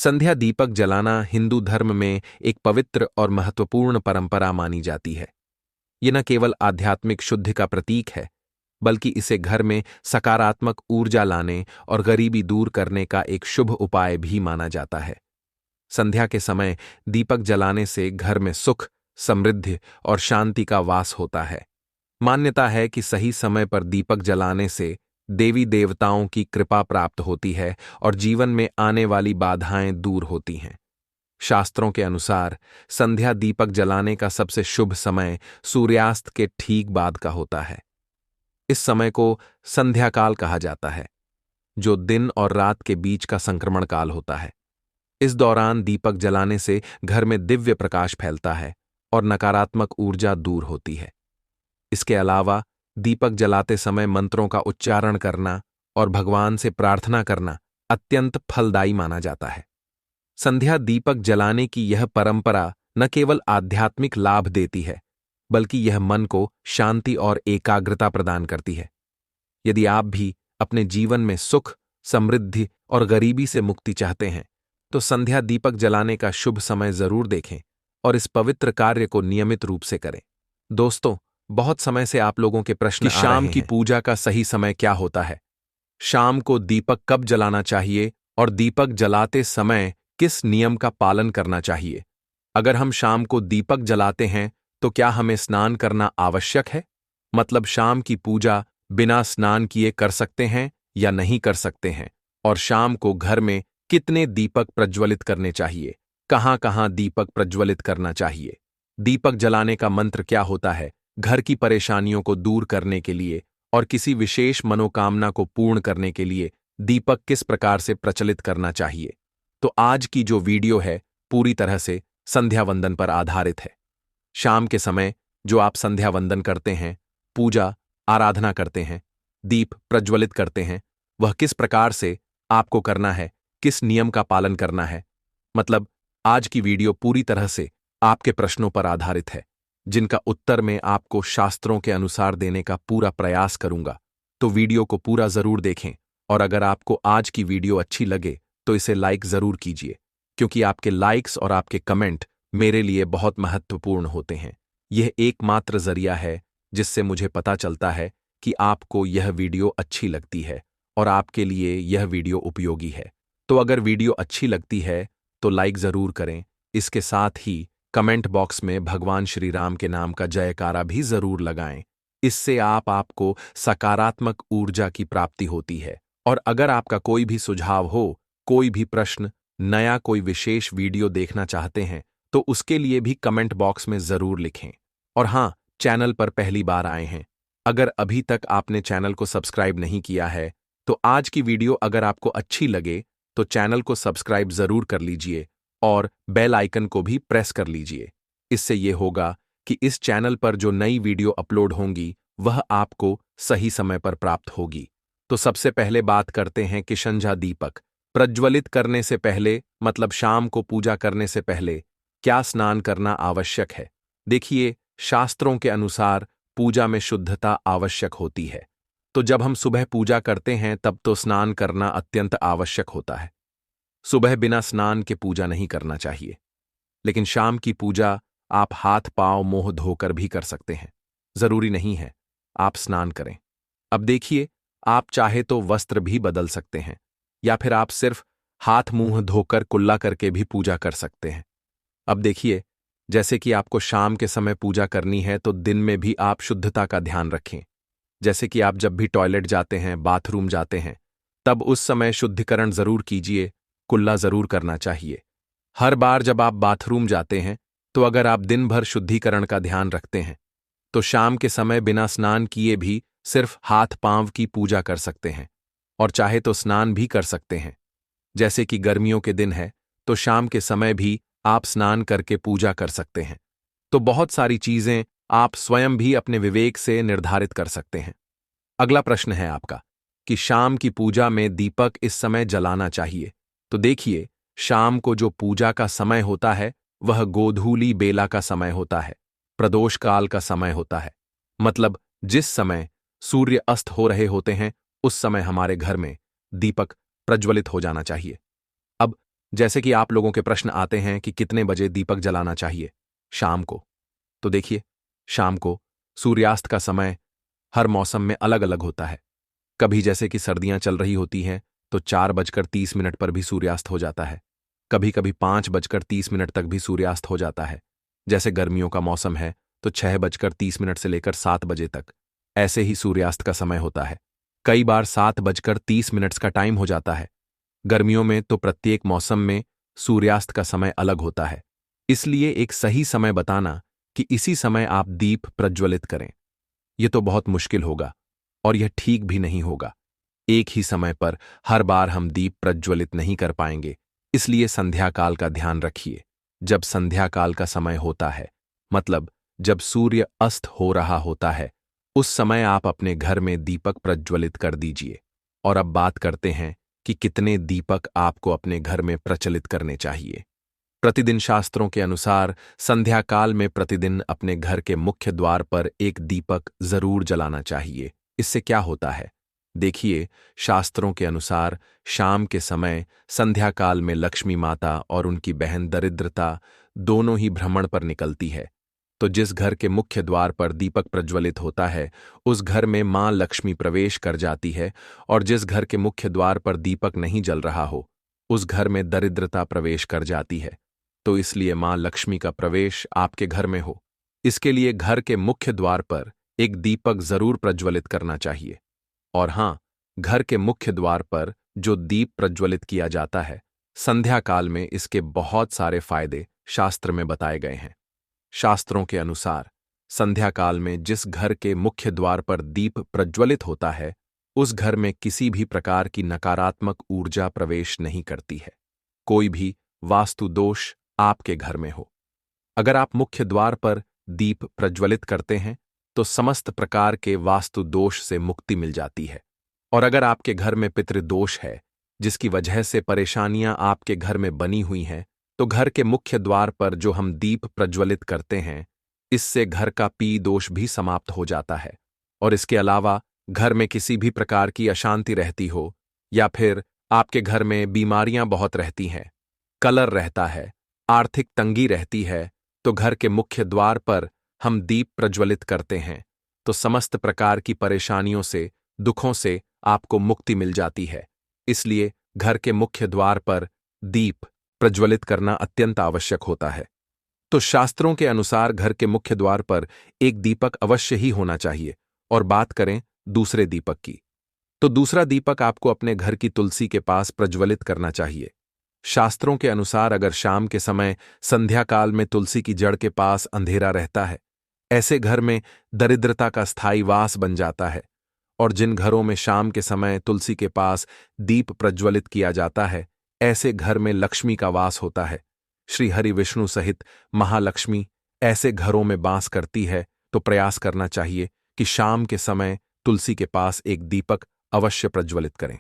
संध्या दीपक जलाना हिंदू धर्म में एक पवित्र और महत्वपूर्ण परंपरा मानी जाती है। ये न केवल आध्यात्मिक शुद्धि का प्रतीक है, बल्कि इसे घर में सकारात्मक ऊर्जा लाने और गरीबी दूर करने का एक शुभ उपाय भी माना जाता है। संध्या के समय दीपक जलाने से घर में सुख, समृद्धि और शांति का वास होता है। मान्यता है कि सही समय पर दीपक जलाने से देवी देवताओं की कृपा प्राप्त होती है और जीवन में आने वाली बाधाएं दूर होती हैं। शास्त्रों के अनुसार संध्या दीपक जलाने का सबसे शुभ समय सूर्यास्त के ठीक बाद का होता है। इस समय को संध्या काल कहा जाता है, जो दिन और रात के बीच का संक्रमण काल होता है। इस दौरान दीपक जलाने से घर में दिव्य प्रकाश फैलता है और नकारात्मक ऊर्जा दूर होती है। इसके अलावा दीपक जलाते समय मंत्रों का उच्चारण करना और भगवान से प्रार्थना करना अत्यंत फलदायी माना जाता है। संध्या दीपक जलाने की यह परंपरा न केवल आध्यात्मिक लाभ देती है, बल्कि यह मन को शांति और एकाग्रता प्रदान करती है। यदि आप भी अपने जीवन में सुख, समृद्धि और गरीबी से मुक्ति चाहते हैं, तो संध्या दीपक जलाने का शुभ समय जरूर देखें और इस पवित्र कार्य को नियमित रूप से करें। दोस्तों, बहुत समय से आप लोगों के प्रश्न कि शाम की पूजा का सही समय क्या होता है? शाम को दीपक कब जलाना चाहिए और दीपक जलाते समय किस नियम का पालन करना चाहिए? अगर हम शाम को दीपक जलाते हैं तो क्या हमें स्नान करना आवश्यक है? मतलब शाम की पूजा बिना स्नान किए कर सकते हैं या नहीं कर सकते हैं? और शाम को घर में कितने दीपक प्रज्वलित करने चाहिए? कहां-कहां दीपक प्रज्वलित करना चाहिए? दीपक जलाने का मंत्र क्या होता है? घर की परेशानियों को दूर करने के लिए और किसी विशेष मनोकामना को पूर्ण करने के लिए दीपक किस प्रकार से प्रचलित करना चाहिए? तो आज की जो वीडियो है पूरी तरह से संध्या वंदन पर आधारित है। शाम के समय जो आप संध्या वंदन करते हैं, पूजा आराधना करते हैं, दीप प्रज्वलित करते हैं, वह किस प्रकार से आपको करना है, किस नियम का पालन करना है? मतलब आज की वीडियो पूरी तरह से आपके प्रश्नों पर आधारित है, जिनका उत्तर मैं आपको शास्त्रों के अनुसार देने का पूरा प्रयास करूंगा। तो वीडियो को पूरा जरूर देखें और अगर आपको आज की वीडियो अच्छी लगे तो इसे लाइक जरूर कीजिए, क्योंकि आपके लाइक्स और आपके कमेंट मेरे लिए बहुत महत्वपूर्ण होते हैं। यह एकमात्र जरिया है जिससे मुझे पता चलता है कि आपको यह वीडियो अच्छी लगती है और आपके लिए यह वीडियो उपयोगी है। तो अगर वीडियो अच्छी लगती है तो लाइक जरूर करें। इसके साथ ही कमेंट बॉक्स में भगवान श्री राम के नाम का जयकारा भी जरूर लगाएं। इससे आपको सकारात्मक ऊर्जा की प्राप्ति होती है। और अगर आपका कोई भी सुझाव हो, कोई भी प्रश्न, नया कोई विशेष वीडियो देखना चाहते हैं, तो उसके लिए भी कमेंट बॉक्स में जरूर लिखें। और हां, चैनल पर पहली बार आए हैं, अगर अभी तक आपने चैनल को सब्सक्राइब नहीं किया है, तो आज की वीडियो अगर आपको अच्छी लगे तो चैनल को सब्सक्राइब जरूर कर लीजिए और बेल आइकन को भी प्रेस कर लीजिए। इससे यह होगा कि इस चैनल पर जो नई वीडियो अपलोड होंगी वह आपको सही समय पर प्राप्त होगी। तो सबसे पहले बात करते हैं कि संध्या दीपक प्रज्वलित करने से पहले, मतलब शाम को पूजा करने से पहले क्या स्नान करना आवश्यक है। देखिए, शास्त्रों के अनुसार पूजा में शुद्धता आवश्यक होती है। तो जब हम सुबह पूजा करते हैं तब तो स्नान करना अत्यंत आवश्यक होता है। सुबह बिना स्नान के पूजा नहीं करना चाहिए। लेकिन शाम की पूजा आप हाथ पांव मुंह धोकर भी कर सकते हैं, जरूरी नहीं है आप स्नान करें। अब देखिए, आप चाहे तो वस्त्र भी बदल सकते हैं या फिर आप सिर्फ हाथ मुंह धोकर कुल्ला करके भी पूजा कर सकते हैं। अब देखिए, जैसे कि आपको शाम के समय पूजा करनी है तो दिन में भी आप शुद्धता का ध्यान रखें। जैसे कि आप जब भी टॉयलेट जाते हैं, बाथरूम जाते हैं, तब उस समय शुद्धिकरण जरूर कीजिए, कुल्ला जरूर करना चाहिए। हर बार जब आप बाथरूम जाते हैं तो अगर आप दिन भर शुद्धिकरण का ध्यान रखते हैं तो शाम के समय बिना स्नान किए भी सिर्फ हाथ पांव की पूजा कर सकते हैं और चाहे तो स्नान भी कर सकते हैं। जैसे कि गर्मियों के दिन है तो शाम के समय भी आप स्नान करके पूजा कर सकते हैं। तो बहुत सारी चीजें आप स्वयं भी अपने विवेक से निर्धारित कर सकते हैं। अगला प्रश्न है आपका कि शाम की पूजा में दीपक इस समय जलाना चाहिए। तो देखिए, शाम को जो पूजा का समय होता है वह गोधूली बेला का समय होता है, प्रदोष काल का समय होता है। मतलब जिस समय सूर्य अस्त हो रहे होते हैं उस समय हमारे घर में दीपक प्रज्वलित हो जाना चाहिए। अब जैसे कि आप लोगों के प्रश्न आते हैं कि कितने बजे दीपक जलाना चाहिए। शाम को। तो देखिए, शाम को सूर्यास्त का समय हर मौसम में अलग अलग होता है। कभी जैसे कि सर्दियां चल रही होती हैं तो 4:30 पर भी सूर्यास्त हो जाता है। कभी कभी 5:30 तक भी सूर्यास्त हो जाता है। जैसे गर्मियों का मौसम है तो 6:30 से लेकर 7 बजे तक ऐसे ही सूर्यास्त का समय होता है। कई बार 7:30 का टाइम हो जाता है। गर्मियों में तो प्रत्येक मौसम में सूर्यास्त का समय अलग होता है। इसलिए एक सही समय बताना कि इसी समय आप दीप प्रज्वलित करें, यह तो बहुत मुश्किल होगा और यह ठीक भी नहीं होगा। एक ही समय पर हर बार हम दीप प्रज्वलित नहीं कर पाएंगे, इसलिए संध्या काल का ध्यान रखिए। जब संध्या काल का समय होता है, मतलब जब सूर्य अस्त हो रहा होता है, उस समय आप अपने घर में दीपक प्रज्वलित कर दीजिए। और अब बात करते हैं कि कितने दीपक आपको अपने घर में प्रचलित करने चाहिए। प्रतिदिन शास्त्रों के अनुसार संध्या काल में प्रतिदिन अपने घर के मुख्य द्वार पर एक दीपक जरूर जलाना चाहिए। इससे क्या होता है? देखिए, शास्त्रों के अनुसार शाम के समय संध्या काल में लक्ष्मी माता और उनकी बहन दरिद्रता दोनों ही भ्रमण पर निकलती है। तो जिस घर के मुख्य द्वार पर दीपक प्रज्वलित होता है, उस घर में मां लक्ष्मी प्रवेश कर जाती है, और जिस घर के मुख्य द्वार पर दीपक नहीं जल रहा हो, उस घर में दरिद्रता प्रवेश कर जाती है। तो इसलिए मां लक्ष्मी का प्रवेश आपके घर में हो, इसके लिए घर के मुख्य द्वार पर एक दीपक जरूर प्रज्वलित करना चाहिए। और हां, घर के मुख्य द्वार पर जो दीप प्रज्वलित किया जाता है, संध्या काल में इसके बहुत सारे फायदे शास्त्र में बताए गए हैं। शास्त्रों के अनुसार संध्या काल में जिस घर के मुख्य द्वार पर दीप प्रज्वलित होता है, उस घर में किसी भी प्रकार की नकारात्मक ऊर्जा प्रवेश नहीं करती है। कोई भी वास्तु दोष आपके घर में हो, अगर आप मुख्य द्वार पर दीप प्रज्वलित करते हैं तो समस्त प्रकार के वास्तु दोष से मुक्ति मिल जाती है। और अगर आपके घर में पितृदोष है, जिसकी वजह से परेशानियां आपके घर में बनी हुई हैं, तो घर के मुख्य द्वार पर जो हम दीप प्रज्वलित करते हैं, इससे घर का पी दोष भी समाप्त हो जाता है। और इसके अलावा घर में किसी भी प्रकार की अशांति रहती हो, या फिर आपके घर में बीमारियां बहुत रहती हैं, कलर रहता है, आर्थिक तंगी रहती है, तो घर के मुख्य द्वार पर हम दीप प्रज्वलित करते हैं तो समस्त प्रकार की परेशानियों से, दुखों से आपको मुक्ति मिल जाती है। इसलिए घर के मुख्य द्वार पर दीप प्रज्वलित करना अत्यंत आवश्यक होता है। तो शास्त्रों के अनुसार घर के मुख्य द्वार पर एक दीपक अवश्य ही होना चाहिए। और बात करें दूसरे दीपक की, तो दूसरा दीपक आपको अपने घर की तुलसी के पास प्रज्वलित करना चाहिए। शास्त्रों के अनुसार अगर शाम के समय संध्या काल में तुलसी की जड़ के पास अंधेरा रहता है, ऐसे घर में दरिद्रता का स्थायी वास बन जाता है। और जिन घरों में शाम के समय तुलसी के पास दीप प्रज्वलित किया जाता है, ऐसे घर में लक्ष्मी का वास होता है। श्री हरि विष्णु सहित महालक्ष्मी ऐसे घरों में वास करती है। तो प्रयास करना चाहिए कि शाम के समय तुलसी के पास एक दीपक अवश्य प्रज्वलित करें।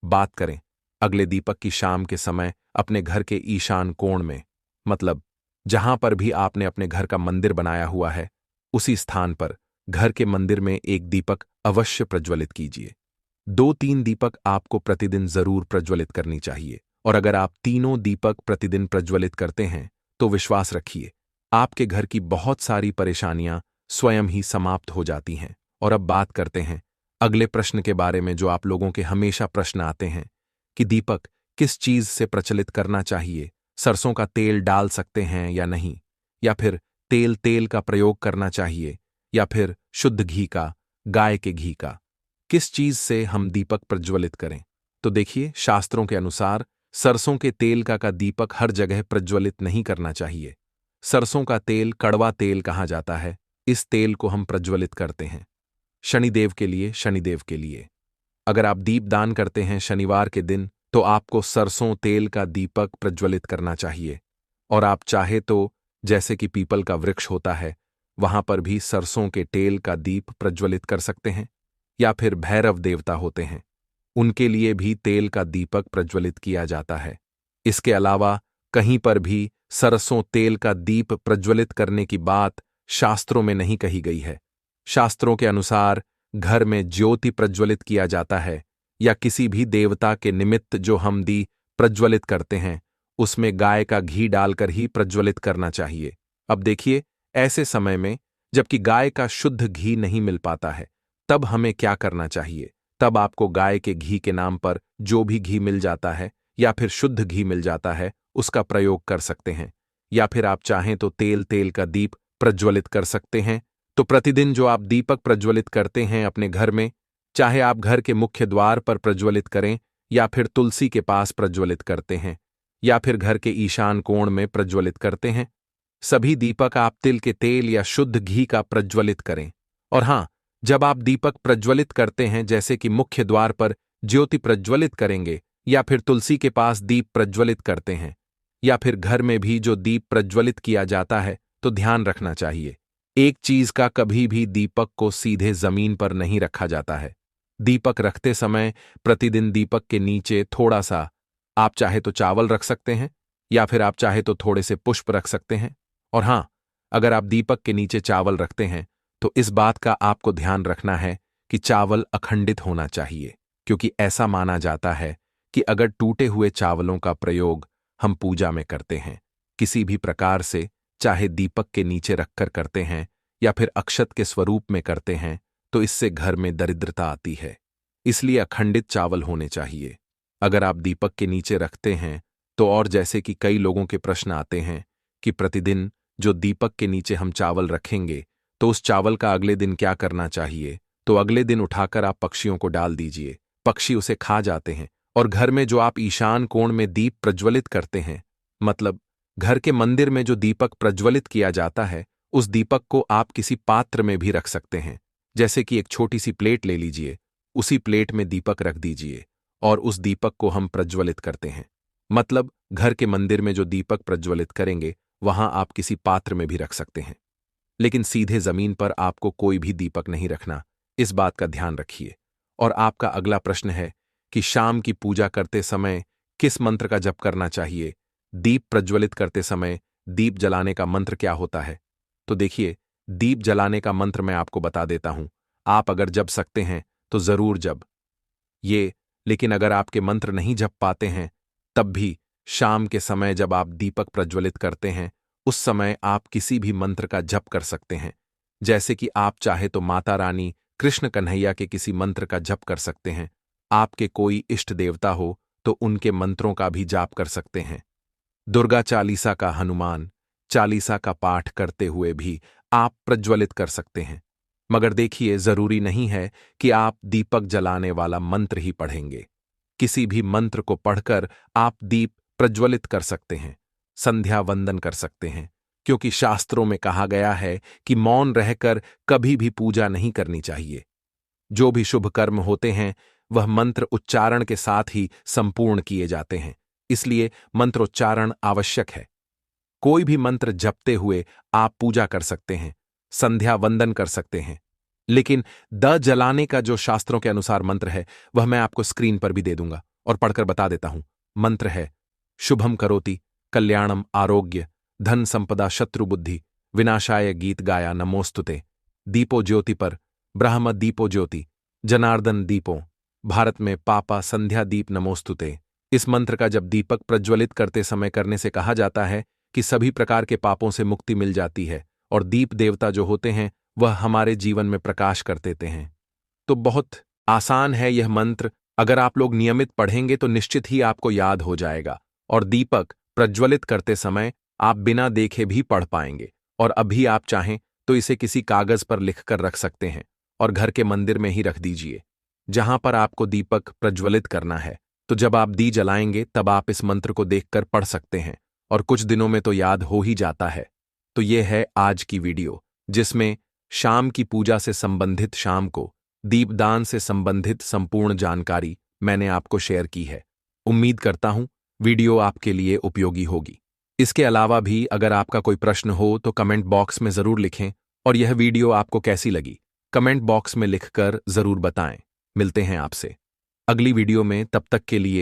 बात करें अगले दीपक की, शाम के समय अपने घर के ईशान कोण में, मतलब जहां पर भी आपने अपने घर का मंदिर बनाया हुआ है, उसी स्थान पर घर के मंदिर में एक दीपक अवश्य प्रज्वलित कीजिए। 2-3 दीपक आपको प्रतिदिन जरूर प्रज्वलित करनी चाहिए। और अगर आप तीनों दीपक प्रतिदिन प्रज्वलित करते हैं तो विश्वास रखिए, आपके घर की बहुत सारी परेशानियां स्वयं ही समाप्त हो जाती हैं। और अब बात करते हैं अगले प्रश्न के बारे में, जो आप लोगों के हमेशा प्रश्न आते हैं कि दीपक किस चीज से प्रचलित करना चाहिए। सरसों का तेल डाल सकते हैं या नहीं, या फिर तेल का प्रयोग करना चाहिए, या फिर शुद्ध घी का, गाय के घी का, किस चीज से हम दीपक प्रज्वलित करें। तो देखिए, शास्त्रों के अनुसार सरसों के तेल का दीपक हर जगह प्रज्वलित नहीं करना चाहिए। सरसों का तेल कड़वा तेल कहा जाता है, इस तेल को हम प्रज्वलित करते हैं शनिदेव के लिए। शनिदेव के लिए अगर आप दीप दान करते हैं शनिवार के दिन, तो आपको सरसों तेल का दीपक प्रज्वलित करना चाहिए। और आप चाहे तो जैसे कि पीपल का वृक्ष होता है, वहां पर भी सरसों के तेल का दीप प्रज्वलित कर सकते हैं। या फिर भैरव देवता होते हैं, उनके लिए भी तेल का दीपक प्रज्वलित किया जाता है। इसके अलावा कहीं पर भी सरसों तेल का दीप प्रज्वलित करने की बात शास्त्रों में नहीं कही गई है। शास्त्रों के अनुसार घर में ज्योति प्रज्वलित किया जाता है, या किसी भी देवता के निमित्त जो हम दीप प्रज्वलित करते हैं, उसमें गाय का घी डालकर ही प्रज्वलित करना चाहिए। अब देखिए, ऐसे समय में जबकि गाय का शुद्ध घी नहीं मिल पाता है, तब हमें क्या करना चाहिए? तब आपको गाय के घी के नाम पर जो भी घी मिल जाता है या फिर शुद्ध घी मिल जाता है, उसका प्रयोग कर सकते हैं। या फिर आप चाहें तो तेल का दीप प्रज्वलित कर सकते हैं। तो प्रतिदिन जो आप दीपक प्रज्वलित करते हैं अपने घर में, चाहे आप घर के मुख्य द्वार पर प्रज्वलित करें या फिर तुलसी के पास प्रज्वलित करते हैं या फिर घर के ईशान कोण में प्रज्वलित करते हैं, सभी दीपक आप तिल के तेल या शुद्ध घी का प्रज्वलित करें। और हां, जब आप दीपक प्रज्वलित करते हैं, जैसे कि मुख्य द्वार पर ज्योति प्रज्वलित करेंगे या फिर तुलसी के पास दीप प्रज्वलित करते हैं या फिर घर में भी जो दीप प्रज्वलित किया जाता है, तो ध्यान रखना चाहिए, एक चीज का कभी भी दीपक को सीधे जमीन पर नहीं रखा जाता है। दीपक रखते समय प्रतिदिन दीपक के नीचे थोड़ा सा, आप चाहे तो चावल रख सकते हैं या फिर आप चाहे तो थोड़े से पुष्प रख सकते हैं। और हां, अगर आप दीपक के नीचे चावल रखते हैं तो इस बात का आपको ध्यान रखना है कि चावल अखंडित होना चाहिए, क्योंकि ऐसा माना जाता है कि अगर टूटे हुए चावलों का प्रयोग हम पूजा में करते हैं, किसी भी प्रकार से, चाहे दीपक के नीचे रखकर करते हैं या फिर अक्षत के स्वरूप में करते हैं, तो इससे घर में दरिद्रता आती है। इसलिए अखंडित चावल होने चाहिए। अगर आप दीपक के नीचे रखते हैं तो, और जैसे कि कई लोगों के प्रश्न आते हैं कि प्रतिदिन जो दीपक के नीचे हम चावल रखेंगे, तो उस चावल का अगले दिन क्या करना चाहिए? तो अगले दिन उठाकर आप पक्षियों को डाल दीजिए, पक्षी उसे खा जाते हैं। और घर में जो आप ईशान कोण में दीप प्रज्वलित करते हैं, मतलब घर के मंदिर में जो दीपक प्रज्वलित किया जाता है, उस दीपक को आप किसी पात्र में भी रख सकते हैं। जैसे कि एक छोटी सी प्लेट ले लीजिए, उसी प्लेट में दीपक रख दीजिए और उस दीपक को हम प्रज्वलित करते हैं। मतलब घर के मंदिर में जो दीपक प्रज्वलित करेंगे, वहां आप किसी पात्र में भी रख सकते हैं, लेकिन सीधे जमीन पर आपको कोई भी दीपक नहीं रखना, इस बात का ध्यान रखिए। और आपका अगला प्रश्न है कि शाम की पूजा करते समय किस मंत्र का जप करना चाहिए? दीप प्रज्वलित करते समय दीप जलाने का मंत्र क्या होता है? तो देखिए, दीप जलाने का मंत्र मैं आपको बता देता हूं। आप अगर जप सकते हैं तो जरूर जप ये, लेकिन अगर आपके मंत्र नहीं जप पाते हैं, तब भी शाम के समय जब आप दीपक प्रज्वलित करते हैं, उस समय आप किसी भी मंत्र का जप कर सकते हैं। जैसे कि आप चाहे तो माता रानी, कृष्ण कन्हैया के किसी मंत्र का जप कर सकते हैं। आपके कोई इष्ट देवता हो तो उनके मंत्रों का भी जाप कर सकते हैं। दुर्गा चालीसा का, हनुमान चालीसा का पाठ करते हुए भी आप प्रज्वलित कर सकते हैं। मगर देखिए, जरूरी नहीं है कि आप दीपक जलाने वाला मंत्र ही पढ़ेंगे। किसी भी मंत्र को पढ़कर आप दीप प्रज्वलित कर सकते हैं, संध्या वंदन कर सकते हैं, क्योंकि शास्त्रों में कहा गया है कि मौन रहकर कभी भी पूजा नहीं करनी चाहिए। जो भी शुभ कर्म होते हैं वह मंत्र उच्चारण के साथ ही संपूर्ण किए जाते हैं, इसलिए मंत्रोच्चारण आवश्यक है। कोई भी मंत्र जपते हुए आप पूजा कर सकते हैं, संध्या वंदन कर सकते हैं, लेकिन द जलाने का जो शास्त्रों के अनुसार मंत्र है, वह मैं आपको स्क्रीन पर भी दे दूंगा और पढ़कर बता देता हूं। मंत्र है शुभम करोति कल्याणम आरोग्य धन संपदा शत्रु बुद्धि विनाशाय गीत गाया नमोस्तुते। दीपो ज्योति पर ब्रह्म दीपो ज्योति जनार्दन दीपो भारत में पापा संध्या दीप नमोस्तुते। इस मंत्र का जब दीपक प्रज्वलित करते समय करने से कहा जाता है कि सभी प्रकार के पापों से मुक्ति मिल जाती है और दीप देवता जो होते हैं वह हमारे जीवन में प्रकाश कर देते हैं। तो बहुत आसान है यह मंत्र, अगर आप लोग नियमित पढ़ेंगे तो निश्चित ही आपको याद हो जाएगा और दीपक प्रज्वलित करते समय आप बिना देखे भी पढ़ पाएंगे। और अभी आप चाहें तो इसे किसी कागज पर लिखकर रख सकते हैं और घर के मंदिर में ही रख दीजिए जहां पर आपको दीपक प्रज्वलित करना है। तो जब आप दी जलाएंगे तब आप इस मंत्र को देखकर पढ़ सकते हैं और कुछ दिनों में तो याद हो ही जाता है। तो यह है आज की वीडियो, जिसमें शाम की पूजा से संबंधित, शाम को दीपदान से संबंधित संपूर्ण जानकारी मैंने आपको शेयर की है। उम्मीद करता हूं वीडियो आपके लिए उपयोगी होगी। इसके अलावा भी अगर आपका कोई प्रश्न हो तो कमेंट बॉक्स में जरूर लिखें और यह वीडियो आपको कैसी लगी कमेंट बॉक्स में लिखकर जरूर बताएं। मिलते हैं आपसे अगली वीडियो में, तब तक के लिए